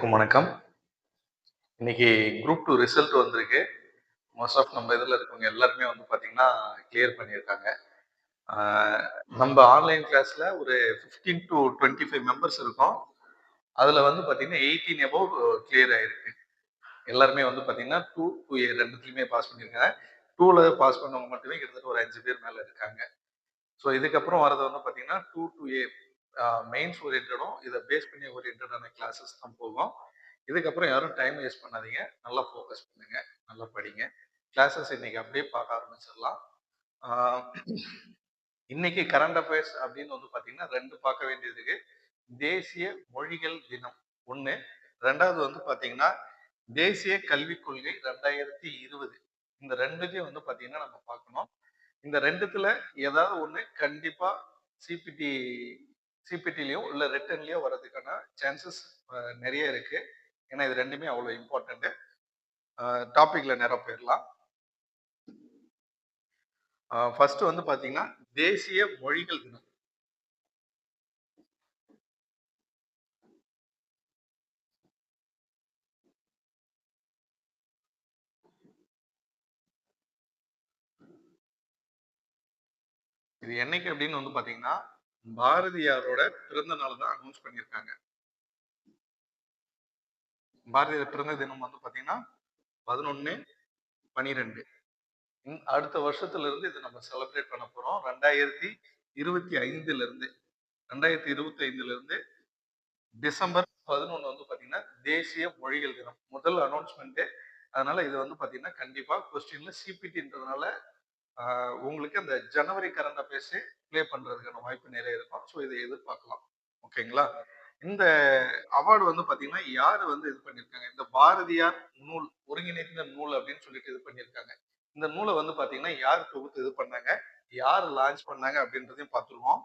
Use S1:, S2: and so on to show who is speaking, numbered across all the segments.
S1: வணக்கம். இன்னைக்கு group 2 result வந்திருக்கு. மோஸ்ட் ஆஃப் நம்ம இதுல இருக்கவங்க எல்லாருமே வந்து பார்த்தீங்கன்னா, கிளியர் பண்ணியிருக்காங்க. ஆ நம்ம ஆன்லைன் கிளாஸ்ல ஒரு 15 டூ 25 மெம்பர்ஸ் இருக்கோம். அதுல வந்து பார்த்தீங்கன்னா, 18 அபோவ் கிளியர் ஆயிருக்கு. எல்லாருமே வந்து பார்த்தீங்கன்னா, 2, 2A 2த்துலயுமே பாஸ் பண்ணியிருக்காங்க. 2ல பாஸ் பண்ணவங்க மட்டுமே கிட்டத்தட்ட ஒரு 5 பேர் மேல இருக்காங்க. ஸோ இதுக்கப்புறம் வரது வந்து பார்த்தீங்கன்னா, 2 டூ ஏ மெயின்ஸ் ஓரியன்டடும், இத பேஸ் பண்ணி ஓரியன்டடான கிளாஸஸ் தான் போகும். இதுக்கப்புறம் யாரும் டைம் வேஸ்ட் பண்ணாதீங்க. நல்லா ஃபோக்கஸ் பண்ணுங்க. நல்லா படிங்க. கிளாஸஸ் இன்னைக்கு அப்படியே பார்க்க ஆரம்பிச்சிடலாம். ஆ இன்னைக்கு கரண்ட் அஃபேர்ஸ் அப்படின்னு வந்து பார்த்தீங்கன்னா, 2 பார்க்க வேண்டியது இருக்கு. தேசிய மொழிகள் தினம் 1. 2வது வந்து பார்த்தீங்கன்னா, தேசிய கல்விக் கொள்கை 2020. இந்த 2த்தையும் வந்து பார்த்தீங்கன்னா, நம்ம பார்க்கணும். இந்த 2த்துல ஏதாவது ஒண்ணு கண்டிப்பா சிபிடி சிபிடிலயோ இல்ல ரிட்டன்லயோ வர்றதுக்கான சான்சஸ் நெறைய இருக்கு. ஏன்னா இது 2மே அவ்வளவு இம்பார்ட்டன்ட். டாபிக்ல நேரா போயிரலாம். ஃபர்ஸ்ட் வந்து பாத்தீங்கன்னா, தேசிய மொழிகள் தினம். இது என்னைக்கு அப்படின்னு வந்து பாத்தீங்கன்னா, பாரதியாரோட பிறந்த நாள் தான் அனௌன்ஸ் பண்ணியிருக்காங்க. பாரதியார் பிறந்த தினம் வந்து பாத்தீங்கன்னா 11/12. அடுத்த வருஷத்துல இருந்து இதை நம்ம செலிப்ரேட் பண்ண போறோம். 2025ல இருந்து 2025ல இருந்து டிசம்பர் 11 வந்து பாத்தீங்கன்னா தேசிய மொழிகள் தினம். முதல் அனௌன்ஸ்மெண்ட். அதனால இது வந்து பாத்தீங்கன்னா கண்டிப்பா கொஸ்டின்ல சிபிடின்றதுனால உங்களுக்கு அந்த ஜனவரி கரண்ட் அஃபேர்ஸ் ப்ளே பண்றதுக்கான வாய்ப்பு நிறைய இருக்கும். ஸோ இதை எதிர்பார்க்கலாம். ஓகேங்களா? இந்த அவார்டு வந்து பாத்தீங்கன்னா யாரு வந்து இது பண்ணிருக்காங்க? இந்த பாரதியார் நூல் ஒருங்கிணைந்த நூல் அப்படின்னு சொல்லிட்டு இது பண்ணிருக்காங்க. இந்த நூலை வந்து பாத்தீங்கன்னா யார் தொகுத்து இது பண்ணாங்க? யார் லான்ச் பண்ணாங்க அப்படின்றதையும் பார்த்துருவோம்.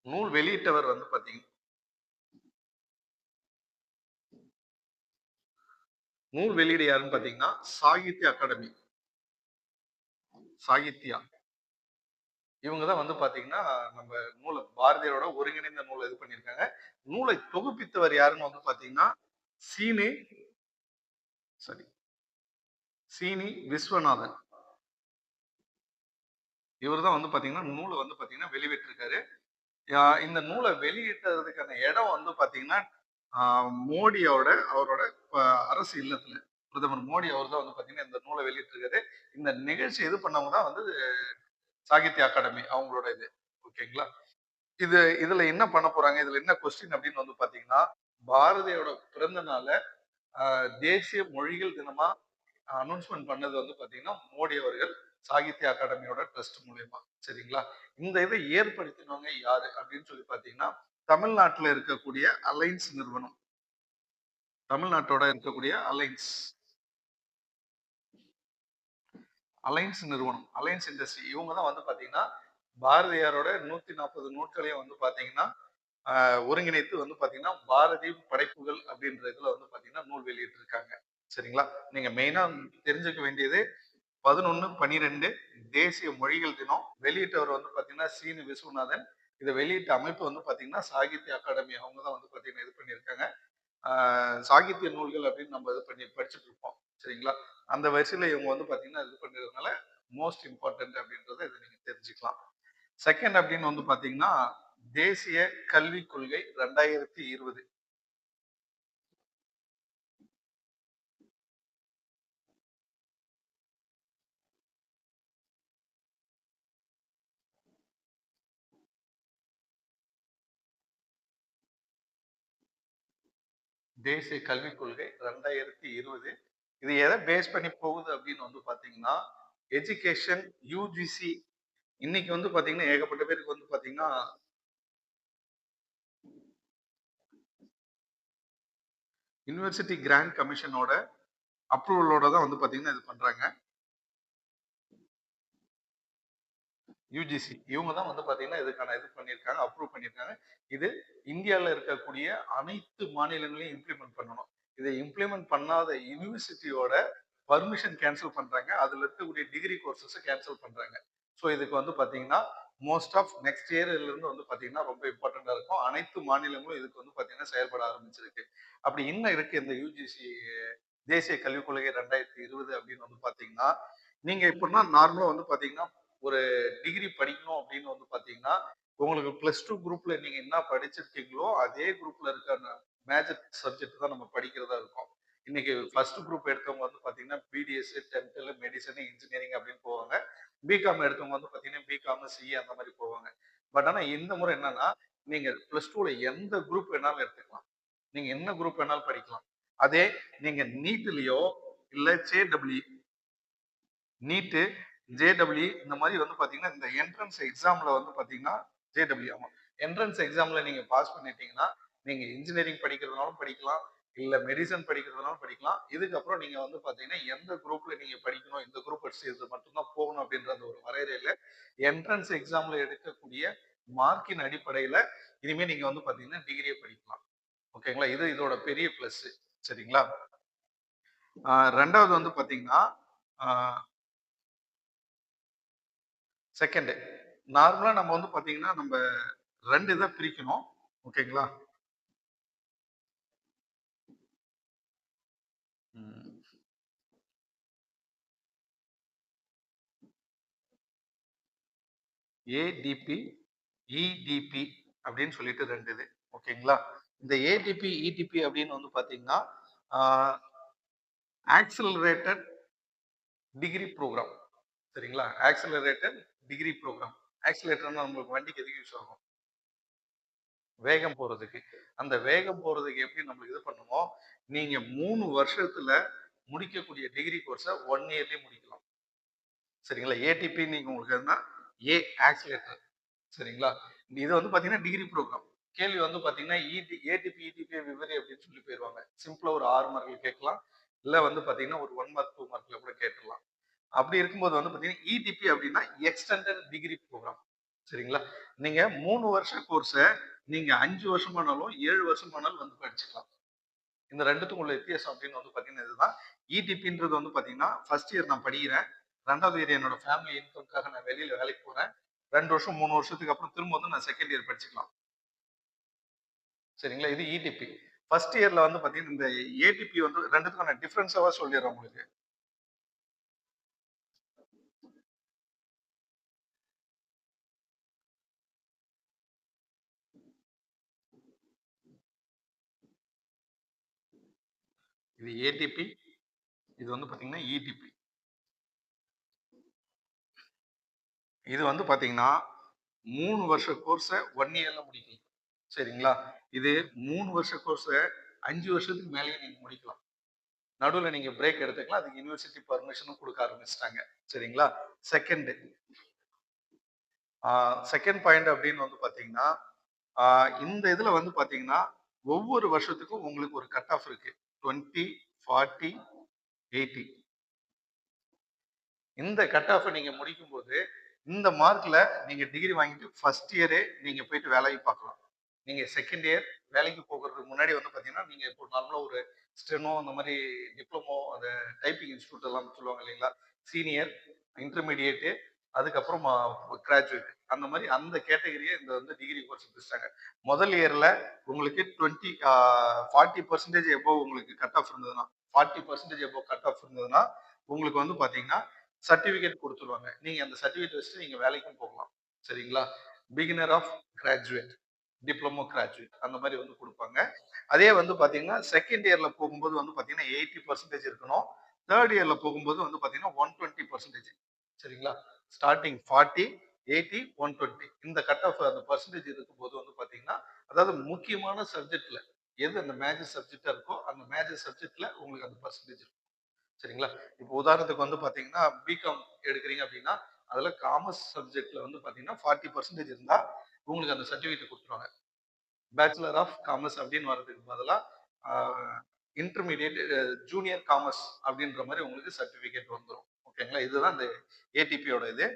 S1: நூல் வெளியிட்டவர் வந்து பாத்தீங்கன்னா நூல் வெளியீடு யாருன்னு பாத்தீங்கன்னா சாகித்ய அகாடமி. சாகித்யா இவங்க தான் வந்து பாத்தீங்கன்னா நம்ம நூலை பாரதியாரோட ஒருங்கிணைந்த நூலை இது பண்ணியிருக்காங்க. நூலை தொகுப்பித்தவர் யாருன்னு வந்து பாத்தீங்கன்னா சீனி சரி சீனி விஸ்வநாதன். இவர் தான் வந்து பாத்தீங்கன்னா நூலை வந்து பாத்தீங்கன்னா வெளியிட்டிருக்காரு. இந்த நூலை வெளியிட்டதுக்கான இடம் வந்து பாத்தீங்கன்னா மோடியோட அவரோட அரசு இல்லத்துல பிரதமர் மோடி அவர் தான் வந்து பாத்தீங்கன்னா இந்த நூலை வெளியிட்டிருக்காரு. இந்த நிகழ்ச்சி இது பண்ணவங்க தான் வந்து சாகித்ய அகாடமி அவங்களோட இது. ஓகேங்களா? இதுல என்ன பண்ண போறாங்க? இதுல என்ன கொஸ்டின் அப்படின்னு வந்து பாத்தீங்கன்னா, பாரதியோட பிறந்த நாள தேசிய மொழிகள் தினமா அனௌன்ஸ்மென்ட் பண்ணது வந்து பாத்தீங்கன்னா, மோடி அவர்கள் சாகித்ய அகாடமியோட ட்ரஸ்ட் மூலியமா. சரிங்களா? இந்த இதை ஏற்படுத்தினவங்க யாரு அப்படின்னு சொல்லி பாத்தீங்கன்னா, தமிழ்நாட்டுல இருக்கக்கூடிய அலைன்ஸ் நிறுவனம். தமிழ்நாட்டோட இருக்கக்கூடிய அலைன்ஸ் நிறுவனம், அலைன்ஸ் இண்டஸ்ட்ரி இவங்க தான் வந்து பாத்தீங்கன்னா, பாரதியாரோட 140 நூட்களையும் வந்து பாத்தீங்கன்னா, ஒருங்கிணைத்து வந்து பாத்தீங்கன்னா, பாரதி படைப்புகள் அப்படின்ற இதுல வந்து பாத்தீங்கன்னா நூல் வெளியிட்டிருக்காங்க. சரிங்களா? நீங்க மெயினா தெரிஞ்சுக்க வேண்டியது 11/12 தேசிய மொழிகள் தினம். வெளியிட்டவர் வந்து பாத்தீங்கன்னா சீனி விஸ்வநாதன். இத வெளியிட்ட அமைப்பு வந்து பாத்தீங்கன்னா சாகித்ய அகாடமி. அவங்க தான் வந்து பாத்தீங்கன்னா இது பண்ணியிருக்காங்க. சாகித்ய நூல்கள் அப்படின்னு நம்ம இது பண்ணி படிச்சுட்டு இருப்போம். சரிங்களா? அந்த வரிசையில இவங்க வந்து பாத்தீங்கன்னா இது பண்றதுனால மோஸ்ட் இம்பார்ட்டன்ட் அப்படின்றத இதை நீங்க தெரிஞ்சுக்கலாம். செகண்ட் அப்படின்னு வந்து பாத்தீங்கன்னா தேசிய கல்விக் கொள்கை 2020. தேசிய கல்விக் கொள்கை 2020. இது எதை பேஸ் பண்ணி போகுது அப்படின்னு வந்து பாத்தீங்கன்னா எஜுகேஷன் யூஜிசி. இன்னைக்கு வந்து பாத்தீங்கன்னா ஏகப்பட்ட பேருக்கு வந்து பாத்தீங்கன்னா யுனிவர்சிட்டி கிராண்ட் கமிஷனோட அப்ரூவலோட தான் வந்து பாத்தீங்கன்னா இது பண்றாங்க. யுஜிசி இவங்க தான் வந்து பாத்தீங்கன்னா இதுக்கான இது பண்ணியிருக்காங்க, அப்ரூவ் பண்ணியிருக்காங்க. இது இந்தியாவில் இருக்கக்கூடிய அனைத்து மாநிலங்களையும் இம்ப்ளிமெண்ட் பண்ணணும். இதை இம்ப்ளிமெண்ட் பண்ணாத யூனிவர்சிட்டியோட பர்மிஷன் கேன்சல் பண்றாங்க. அதுல இருக்கக்கூடிய டிகிரி கோர்சஸ் கேன்சல் பண்றாங்க. ஸோ இதுக்கு வந்து பாத்தீங்கன்னா மோஸ்ட் ஆஃப் நெக்ஸ்ட் இயர்ல இருந்து வந்து பாத்தீங்கன்னா ரொம்ப இம்பார்ட்டண்டா இருக்கும். அனைத்து மாநிலங்களும் இதுக்கு வந்து பாத்தீங்கன்னா செயல்பட ஆரம்பிச்சிருக்கு. அப்படி என்ன இருக்கு இந்த யுஜிசி தேசிய கல்விக் கொள்கை 2020 அப்படின்னு வந்து பாத்தீங்கன்னா, நீங்க எப்படின்னா நார்மலா வந்து பாத்தீங்கன்னா ஒரு டிகிரி படிக்கணும் அப்படின்னு வந்து பாத்தீங்கன்னா, உங்களுக்கு பிளஸ் டூ குரூப்ல நீங்க என்ன படிச்சிருக்கீங்களோ அதே குரூப்ல இருக்க மேஜர் சப்ஜெக்ட் தான் நம்ம படிக்கிறதா இருக்கும். இன்னைக்கு ஃபர்ஸ்ட் குரூப் எடுத்தவங்க வந்து பாத்தீங்கன்னா பிடிஎஸ், டென்டல், மெடிசன், இன்ஜினியரிங் அப்படின்னு போவாங்க. பிகாம் எடுத்தவங்க வந்து பாத்தீங்கன்னா பிகாம், சிஏ அந்த மாதிரி போவாங்க. பட் ஆனா இந்த முறை என்னன்னா, நீங்க பிளஸ் டூல எந்த குரூப் வேணாலும் எடுத்துக்கலாம். நீங்க என்ன குரூப் வேணாலும் படிக்கலாம். அதே நீங்க நீட்லயோ இல்ல ஜேடபிள்யூ நீட்டு, ஜேடபிள்யூ இந்த மாதிரி வந்து பாத்தீங்கன்னா இந்த என்ட்ரன்ஸ் எக்ஸாம்ல வந்து பாத்தீங்கன்னா ஜேடபிள்யூ ஆமா. என்ட்ரன்ஸ் எக்ஸாம்ல நீங்க பாஸ் பண்ணிட்டீங்கன்னா, நீங்க இன்ஜினியரிங் படிக்கிறதுனாலும் படிக்கலாம். இல்ல மெடிசன் படிக்கிறதுனாலும் படிக்கலாம். இதுக்கப்புறம் நீங்க வந்து பாத்தீங்கன்னா, எந்த குரூப்ல நீங்க படிக்கணும், இந்த குரூப் படிச்சு இது மட்டும் தான் போகணும் அப்படின்ற அந்த ஒரு வரையறையில என்ட்ரன்ஸ் எக்ஸாம்ல எடுக்கக்கூடிய மார்க்கின் அடிப்படையில இனிமே நீங்க வந்து பாத்தீங்கன்னா டிகிரியை படிக்கலாம். ஓகேங்களா? இது இதோட பெரிய பிளஸ். சரிங்களா? 2வது வந்து பாத்தீங்கன்னா, ஆ செகண்ட் நார்மலா நம்ம வந்து பாத்தீங்கன்னா, நம்ம 2 இத பிரிக்கணும். ஓகேங்களா? ம். ஏடிபி, இடிபி அப்படின்னு சொல்லிட்டு 2 இது. ஓகேங்களா? இந்த ஏடிபி, இடிபி அப்படின்னு வந்து பாத்தீங்கன்னா, ஆ ஆக்ஸலரேட்டட் டிகிரி புரோகிராம். சரிங்களா? Accelerated degree program. ஆக்ஸலரேட்டர்னா நம்மளுக்கு வண்டிக்கு எதுக்கு யூஸ் ஆகும்? வேகம் போறதுக்கு. அந்த வேகம் போறதுக்கு எப்படி நம்மளுக்கு இது பண்ணுமோ, நீங்க 3 வருஷத்துல முடிக்கக்கூடிய டிகிரி கோர்ஸ 1 இயர்லயே முடிக்கலாம். சரிங்களா? ஏடிபி நீங்க உங்களுக்கு எதுனா ஏ ஆக்ஸிலேட்டர். சரிங்களா? இது வந்து பார்த்தீங்கன்னா டிகிரி புரோகிராம். கேள்வி வந்து பார்த்தீங்கன்னா, ஏடிபி, இடிபி விவரி அப்படின்னு சொல்லி போயிருவாங்க. சிம்பிளா ஒரு 6 மார்க்ல கேட்கலாம். இல்ல வந்து பார்த்தீங்கன்னா, ஒரு 1 மார்க், 2 மார்க்ல கூட கேட்டுறலாம். அப்படி இருக்கும்போது வந்து பார்த்தீங்கன்னா, இடிபி அப்படின்னா எக்ஸ்டெண்டட் டிகிரி புரோகிராம். சரிங்களா? நீங்க 3 வருஷ கோர்ஸ நீங்க 5 வருஷமானாலும், 7 வருஷமானாலும் வந்து படிச்சுக்கலாம். இந்த 2த்துக்கும் உள்ள வித்தியாசம் அப்படின்னு வந்து பார்த்தீங்கன்னா இதுதான். இடிபின்றது வந்து பார்த்தீங்கன்னா, ஃபர்ஸ்ட் இயர் நான் படிக்கிறேன். 2வது இயர் என்னோட ஃபேமிலி இன்கம்க்காக நான் வெளியில வேலைக்கு போறேன். 2 வருஷம், 3 வருஷத்துக்கு அப்புறம் திரும்ப வந்து நான் செகண்ட் இயர் படிச்சுக்கலாம். சரிங்களா? இது இடிபி. ஃபர்ஸ்ட் இயர்ல வந்து பார்த்தீங்கன்னா, இந்த ஏடிபி வந்து 2த்துக்கான டிஃபரன்ஸாவா சொல்லிடுறேன் உங்களுக்கு. இது ஏடிபி, இது வந்து பார்த்தீங்கன்னா இடிபி. இது வந்து பார்த்தீங்கன்னா, 3 வருஷ கோர்ஸ 1 இயர்ல முடிக்கலாம். சரிங்களா? இது 3 வருஷ கோர்ஸ 5 வருஷத்துக்கு மேலயே நீங்க முடிக்கலாம். நடுவுல நீங்க பிரேக் எடுத்துக்கலாம். அதுக்கு யுனிவர்சிட்டி பெர்மிஷனும் குடுக்க ஆரம்பிச்சுட்டாங்க. சரிங்களா? செகண்ட் செகண்ட் பாயிண்ட் அப்படின்னு வந்து பார்த்தீங்கன்னா, ஆ இந்த இதுல வந்து பார்த்தீங்கன்னா, ஒவ்வொரு வருஷத்துக்கும் உங்களுக்கு ஒரு கட் ஆஃப் இருக்கு. 20, 40, 80. இந்த கட் ஆஃப் நீங்க முடிக்கும்போது, இந்த மார்க்ல நீங்க டிகிரி வாங்கிட்டு ஃபர்ஸ்ட் இயரே நீங்க போயிட்டு வேலைக்கு பார்க்கலாம். நீங்க செகண்ட் இயர் வேலைக்கு போகறதுக்கு முன்னாடி வந்து பார்த்தீங்கன்னா, நீங்க இப்போ நார்மலா ஒரு ஸ்டெனோ அந்த மாரி டிப்ளமோ அந்த டைப்பிங் இன்ஸ்டிடியூட் எல்லாம் சொல்லுவாங்க இல்லைங்களா? சீனியர், இன்டர்மீடியேட் அதுக்கப்புறம் கிராஜுவேட் அந்த மாரி அந்த கேட்டகரியே இந்த வந்து டிகிரி கோர்ஸ் பிரிச்சாங்க. முதல் இயர்ல உங்களுக்கு 40% எபோவ் உங்களுக்கு கட் ஆஃப் இருந்ததுன்னா, 40% எபோவ் கட் ஆஃப் இருந்ததுன்னா, உங்களுக்கு வந்து பார்த்தீங்கன்னா, சர்டிபிகேட் குடுத்துருவாங்க. நீங்க அந்த சர்டிபிகேட் வச்சுட்டு நீங்க வேலைக்கும் போகலாம். சரிங்களா? Beginner of graduate, diploma graduate அந்த மாரி வந்து குடுப்பாங்க. அதே வந்து பார்த்தீங்கன்னா, செகண்ட் இயர்ல போகும்போது வந்து பார்த்தீங்கன்னா, 80% இருக்கணும். 3 இயர்ல போகும்போது வந்து பார்த்தீங்கன்னா, 120% சரிங்களா? ஸ்டார்ட்டிங் 40, 80, 120 இந்த கட் ஆஃப் அந்த பெர்சன்டேஜ் இருக்கும்போது வந்து பார்த்தீங்கன்னா, அதாவது முக்கியமான சப்ஜெக்ட்ல எது அந்த மேஜர் சப்ஜெக்ட்டா இருக்கோ, அந்த மேஜர் சப்ஜெக்ட்ல உங்களுக்கு அந்த பெர்சன்டேஜ் இருக்கும். சரிங்களா? இப்போ உதாரணத்துக்கு வந்து பார்த்தீங்கன்னா, பிகாம் எடுக்கிறீங்க அப்படின்னா, அதுல காமர்ஸ் சப்ஜெக்ட்ல வந்து பார்த்தீங்கன்னா, 40% இருந்தா உங்களுக்கு அந்த சர்டிபிகேட் குடுத்துருவாங்க. பேச்சுலர் ஆஃப் காமர்ஸ் அப்படின்னு வர்றதுக்கு பதிலா இன்டர்மீடியட் ஜூனியர் காமர்ஸ் அப்படின்ற மாதிரி உங்களுக்கு சர்டிபிகேட் வந்துடும். ஓகேங்களா? இதுதான் இந்த ஏடிபியோட இது.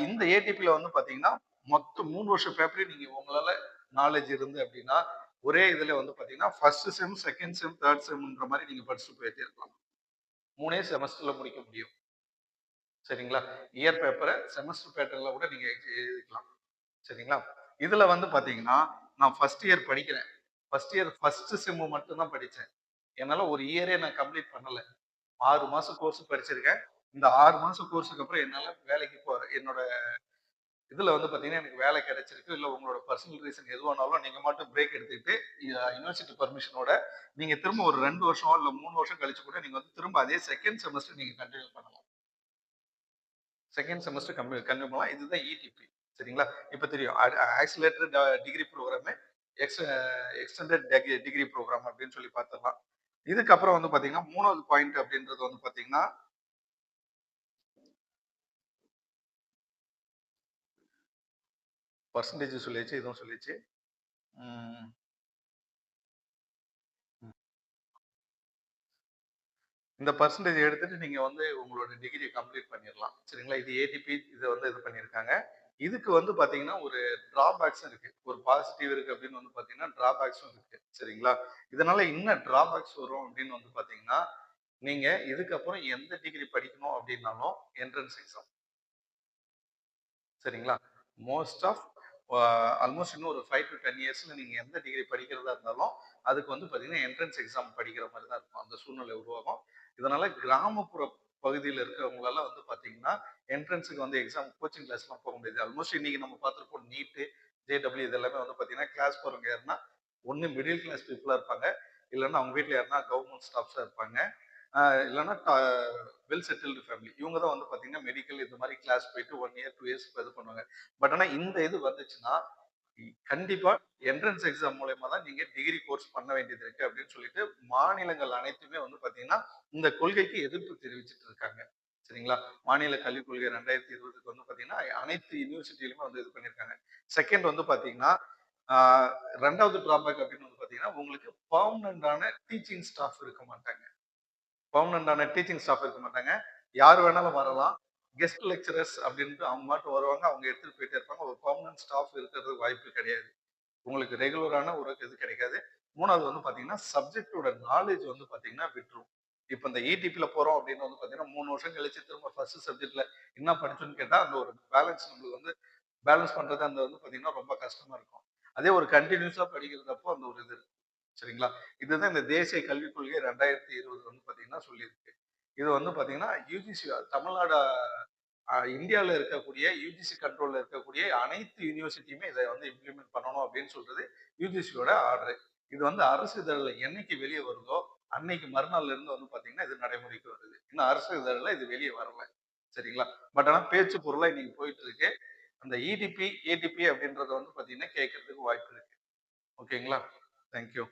S1: இந்த ஏடிபில வந்து பாத்தீங்கன்னா மொத்தம் 3 வருஷம் பேப்பரையும் நீங்க உங்களால நாலேஜ் இருந்து அப்படின்னா ஒரே இதுல வந்து பாத்தீங்கன்னா first sem, second sem, third செம்ன்ற மாதிரி நீங்க படிச்சுட்டு போயிட்டே இருக்கலாம். 3 செமஸ்டர்ல முடிக்க முடியும். சரிங்களா? இயர் பேப்பரை செமஸ்டர் பேட்டர்ல கூட நீங்க எழுதிக்கலாம். சரிங்களா? இதுல வந்து பாத்தீங்கன்னா, நான் ஃபர்ஸ்ட் இயர் படிக்கிறேன். ஃபர்ஸ்ட் இயர் ஃபர்ஸ்ட் செம் மட்டும் தான் படிச்சேன். என்னால ஒரு இயரே நான் கம்ப்ளீட் பண்ணல. 6 மாசம் கோர்ஸ் படிச்சிருக்கேன். இந்த 6 மாசம் கோர்ஸ்க்கு அப்புறம் என்னால வேலைக்கு என்னோட இதுல வந்து பாத்தீங்கன்னா, எனக்கு வேலை கிடைச்சிருக்கு. இல்ல உங்களோட பர்சனல் ரீசன் எதுவானாலும் நீங்க மட்டும் பிரேக் எடுத்துக்கிட்டு, யுனிவர்சிட்டி பெர்மிஷனோட நீங்க திரும்ப ஒரு 2 வருஷம் இல்ல 3 வருஷம் கழிச்சு கூட நீங்க வந்து திரும்ப அதே செகண்ட் செமஸ்டர் நீங்க கன்டின்யூ பண்ணலாம். செகண்ட் செமஸ்டர் கன்டின்யூ பண்ணலாம். இதுதான் இடிபி. சரிங்களா? இப்ப தெரியும். Accelerated degree programme, ex extended degree programme அப்படின்னு சொல்லி பார்த்துடலாம். இதுக்கப்புறம் வந்து பாத்தீங்கன்னா, 3வது பாயிண்ட் அப்படின்றது வந்து பாத்தீங்கன்னா, பெர்சன்டேஜ் சொல்லியாச்சு, இதுவும் சொல்லியாச்சு. ம். இந்த பெர்சன்டேஜ் எடுத்துட்டு நீங்க வந்து உங்களோட டிகிரி கம்ப்ளீட் பண்ணிரலாம். சரிங்களா? இது ஏடிபி இத வந்து இது பண்ணியிருக்காங்க. இதுக்கு வந்து பார்த்தீங்கன்னா, ஒரு டிராபேக்ஸும் இருக்கு. ஒரு பாசிட்டிவ் இருக்கு அப்படின்னு வந்து பார்த்தீங்கன்னா, டிராபேக்ஸும் இருக்கு. சரிங்களா? இதனால என்ன டிராபேக்ஸ் வரும் அப்படின்னு வந்து பார்த்தீங்கன்னா, நீங்க இதுக்கப்புறம் எந்த டிகிரி படிக்கணும் அப்படின்னாலும் என்ட்ரன்ஸ் எக்ஸாம். சரிங்களா? மோஸ்ட் ஆஃப் ஆல்மோஸ்ட் இன்னும் ஒரு 5 டூ 10 இயர்ஸ்ல நீங்க எந்த டிகிரி படிக்கிறதா இருந்தாலும், அதுக்கு வந்து பார்த்தீங்கன்னா, என்ட்ரன்ஸ் எக்ஸாம் படிக்கிற மாரி தான் இருக்கும். அந்த சூழ்நிலை உருவாகும். இதனால கிராமப்புற பகுதியில இருக்கிறவங்களால வந்து பார்த்தீங்கன்னா, என்ட்ரன்ஸுக்கு வந்து எக்ஸாம் கோச்சிங் கிளாஸ்லாம் போக முடியாது. ஆல்மோஸ்ட் இன்னைக்கு நம்ம பார்த்திருப்போம் நீட்டு, ஜேடபிள்யூ இது எல்லாமே வந்து பார்த்தீங்கன்னா, கிளாஸ் போறவங்க யாருன்னா, ஒண்ணு மிடில் கிளாஸ் பீப்பிளா இருப்பாங்க. இல்லன்னா அவங்க வீட்ல யாருன்னா கவர்ன்மெண்ட் ஸ்டாஃப்ஸா இருப்பாங்க. இல்லன்னா வெல் செட்டில்டு ஃபேமிலி. இவங்க தான் வந்து பார்த்தீங்கன்னா, மெடிக்கல் இந்த மாரி கிளாஸ் போயிட்டு 1 இயர், 2 இயர்ஸ் இது பண்ணுவாங்க. பட் ஆனா இந்த இது வந்துச்சுன்னா, கண்டிப்பா என்ட்ரன்ஸ் எக்ஸாம் மூலியமா தான் நீங்க டிகிரி கோர்ஸ் பண்ண வேண்டியது இருக்கு அப்படின்னு சொல்லிட்டு, மாநிலங்கள் அனைத்துமே வந்து பார்த்தீங்கன்னா, இந்த கொள்கைக்கு எதிர்ப்பு தெரிவிச்சுட்டு இருக்காங்க. சரிங்களா? மாநில கல்விக் கொள்கை 2020க்கு வந்து பார்த்தீங்கன்னா, அனைத்து யுனிவர்சிட்டியிலுமே வந்து இது பண்ணியிருக்காங்க. செகண்ட் வந்து பார்த்தீங்கன்னா, ஆ 2வது டிராபேக் அப்படின்னு வந்து பார்த்தீங்கன்னா, உங்களுக்கு பெர்மனன்ட்டான டீச்சிங் ஸ்டாஃப் இருக்க மாட்டாங்க. பெர்மனன்ட்டான டீச்சிங் ஸ்டாஃப் இருக்க மாட்டாங்க. யார் வேணாலும் வரலாம். கெஸ்ட் லெக்சரர்ஸ் அப்படின்ட்டு அவங்க பாட்டுக்கு வருவாங்க. அவங்க எடுத்துட்டு போயிட்டே இருப்பாங்க. ஒரு பெர்மனன்ட் ஸ்டாஃப் இருக்கிறதுக்கு வாய்ப்பு கிடையாது. உங்களுக்கு ரெகுலரான ஒரு இது கிடைக்காது. 3வது வந்து பார்த்தீங்கன்னா, சப்ஜெக்ட்டோட நாலேட்ஜ் வந்து பார்த்தீங்கன்னா விட்டுரும். இப்ப இந்த இடிபில போறோம் அப்படின்னு வந்து பார்த்தீங்கன்னா, 3 வருஷம் கழிச்சு திரும்ப ஃபர்ஸ்ட் சப்ஜெக்ட்ல என்ன படிச்சோம்ன்னு கேட்டா, அந்த ஒரு பேலன்ஸ் நம்மளுக்கு வந்து பேலன்ஸ் பண்றது அந்த வந்து பார்த்தீங்கன்னா, ரொம்ப கஷ்டமா இருக்கும். அதே ஒரு கன்டினியூஸா படிக்கிறதப்போ அந்த ஒரு இது இருக்கும். சரிங்களா? இதுதான் இந்த தேசிய கல்விக் கொள்கை 2020 வந்து பார்த்தீங்கன்னா சொல்லியிருக்கு. இது வந்து பார்த்தீங்கன்னா, யுஜிசி தமிழ்நாடு இந்தியால இருக்கக்கூடிய யுஜிசி கண்ட்ரோல்ல இருக்கக்கூடிய அனைத்து யுனிவர்சிட்டியுமே இத வந்து இம்ப்ளிமெண்ட் பண்ணணும் அப்படின்னு சொல்றது யுஜிசியோட ஆர்டர். இது வந்து அரசு இதழ்ல என்னைக்கு வெளிய வருதோ, அன்னைக்கு மறுநாள்ல இருந்து வந்து பார்த்தீங்கன்னா, இது நடைமுறைக்கு வருது. இன்னும் அரசு இதழ்ல இது வெளிய வரல. சரிங்களா? பட் ஆனா பேச்சு பொருளா இன்னைக்கு போயிட்டு இருக்கு. அந்த இடிபி, ஏடிபி அப்படின்றத வந்து பார்த்தீங்கன்னா கேட்கறதுக்கு வாய்ப்பு இருக்கு. ஓகேங்களா? Thank you.